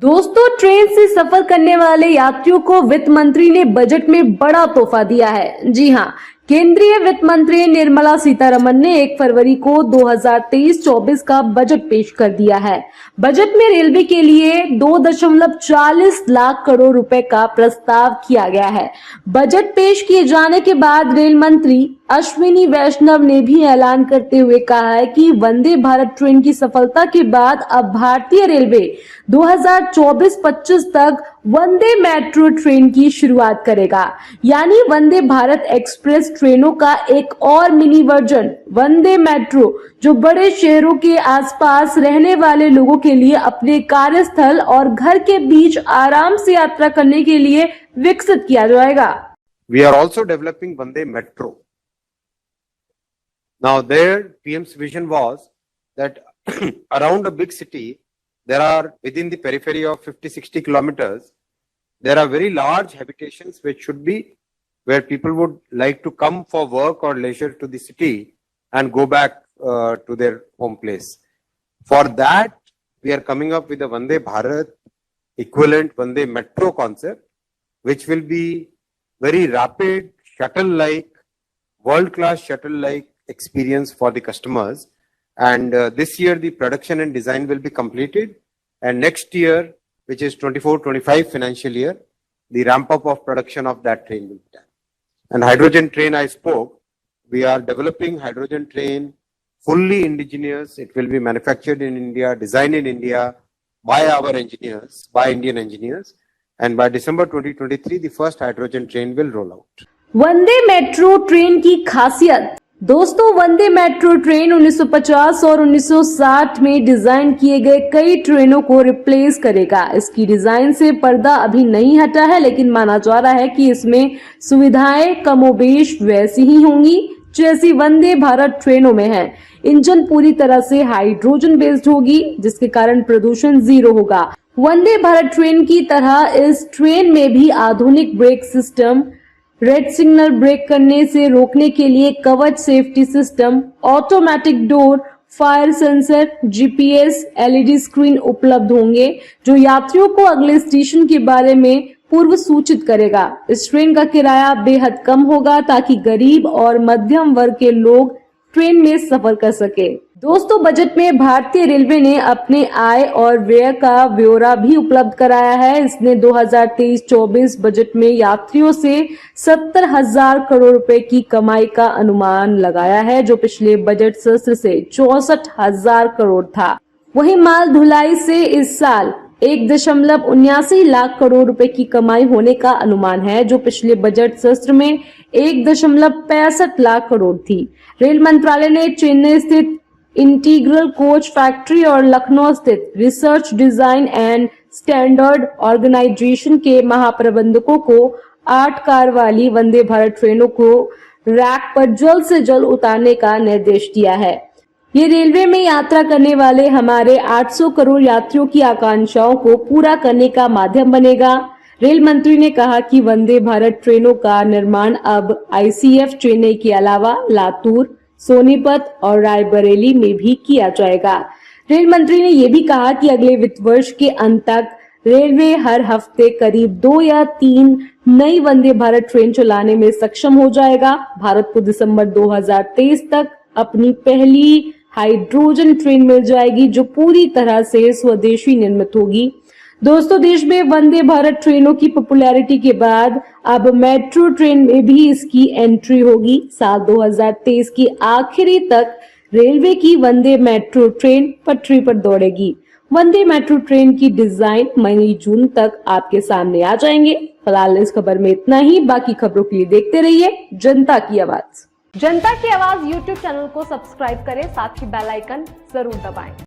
दोस्तों, ट्रेन से सफर करने वाले यात्रियों को वित्त मंत्री ने बजट में बड़ा तोहफा दिया है। जी हां, केंद्रीय वित्त मंत्री निर्मला सीतारमण ने 1 फरवरी को 2023-24 का बजट पेश कर दिया है। बजट में रेलवे के लिए 2.40 लाख करोड़ रुपए का प्रस्ताव किया गया है। बजट पेश किए जाने के बाद रेल मंत्री अश्विनी वैष्णव ने भी ऐलान करते हुए कहा है कि वंदे भारत ट्रेन की सफलता के बाद अब भारतीय रेलवे 2024-25 तक वंदे मेट्रो ट्रेन की शुरुआत करेगा। यानी वंदे भारत एक्सप्रेस ट्रेनों का एक और मिनी वर्जन वंदे मेट्रो, जो बड़े शहरों के आसपास रहने वाले लोगों के लिए अपने कार्यस्थल और घर के बीच आराम से यात्रा करने के लिए विकसित किया जाएगा। We are also developing Vande Metro. Now there PM's vision was that around a big city, there are within the periphery of 50-60 kilometers, there are very large habitations which should be where people would like to come for work or leisure to the city and go back to their home place. For that, we are coming up with a Vande Bharat equivalent Vande Metro concept, which will be very rapid, shuttle-like, world-class shuttle-like experience for the customers. And this year, the production and design will be completed. And next year, which is 24-25 financial year, the ramp-up of production of that train will be done. And hydrogen train, I spoke, we are developing hydrogen train fully indigenous. It will be manufactured in India, designed in India by our engineers, by Indian engineers. And by December 2023, the first hydrogen train will roll out. Vande metro train की खासियत। दोस्तों, वंदे metro train 1950 और 1960 में design किए गए कई ट्रेनों को रिप्लेस करेगा। इसकी डिजाइन से पर्दा अभी नहीं हटा है, लेकिन माना जा रहा है कि इसमें सुविधाएं कमोबेश वैसी ही होंगी जैसी वंदे भारत ट्रेनों में है। इंजन पूरी तरह से हाइड्रोजन बेस्ड होगी, जिसके कारण प्रदूषण 0 होगा। वंदे भारत ट्रेन की तरह इस ट्रेन में भी आधुनिक brake system, red signal break करने से रोकने के लिए Kavach safety system, automatic door, fire sensor, GPS, LED screen उपलब्ध होंगे, जो यात्रियों को अगले स्टेशन के बारे में पूर्व सूचित करेगा। इस ट्रेन का किराया बेहद कम होगा ताकि गरीब और मध्यम वर्ग के लोग ट्रेन में सफर कर सके। दोस्तों, बजट में भारतीय रेलवे ने अपने आय और व्यय का ब्यौरा भी उपलब्ध कराया है। इसने 2023-24 बजट में यात्रियों से 70,000 करोड़ रुपए की कमाई का अनुमान लगाया है, जो पिछले बजट सत्र से 64,000 करोड़ था। वहीं माल ढुलाई से इस साल 1.79 लाख करोड़ रुपए की कमाई होने का अनुमान है, जो पिछले बजट सत्र में 1.65 लाख करोड़ थी। रेल मंत्रालय ने चेन्नई स्थित इंटीग्रल कोच फैक्ट्री और लखनऊ स्थित research design and standard organisation के महाप्रबंधकों को 8 कार वाली वंदे भारत ट्रेनों को रैक पर जल्द से जल्द उतारने का निर्देश दिया है। ये रेलवे में यात्रा करने वाले हमारे 800 करोड़ यात्रियों की आकांक्षाओं को पूरा करने का माध्यम बनेगा। रेल मंत्री ने कहा कि वंदे भारत ट्रेनों का निर्माण अब आईसीएफ चेन्नई के अलावा लातूर, सोनीपत और रायबरेली में भी किया जाएगा। रेल मंत्री ने यह भी कहा कि अगले वित्त वर्ष के अंत तक रेलवे हर हफ्ते करीब 2 या 3 नई वंदे भारत ट्रेन चलाने में सक्षम हो जाएगा। भारत को दिसंबर 2023 तक अपनी पहली हाइड्रोजन ट्रेन मिल जाएगी, जो पूरी तरह से स्वदेशी निर्मित होगी। दोस्तों, देश में वंदे भारत ट्रेनों की पॉपुलैरिटी के बाद अब मेट्रो ट्रेन में भी इसकी एंट्री होगी। साल 2023 के आखिरी तक रेलवे की वंदे मेट्रो ट्रेन पटरी पर दौड़ेगी। वंदे मेट्रो ट्रेन की डिजाइन मई-जून तक आपके सामने आ जाएंगे। फिलहाल इस खबर में इतना ही। बाकी खबरों के लिए देखते रहिए जनता की आवाज। जनता की आवाज यूट्यूब चैनल को सब्सक्राइब करें, साथ ही बेल आइकन जरूर दबाएं।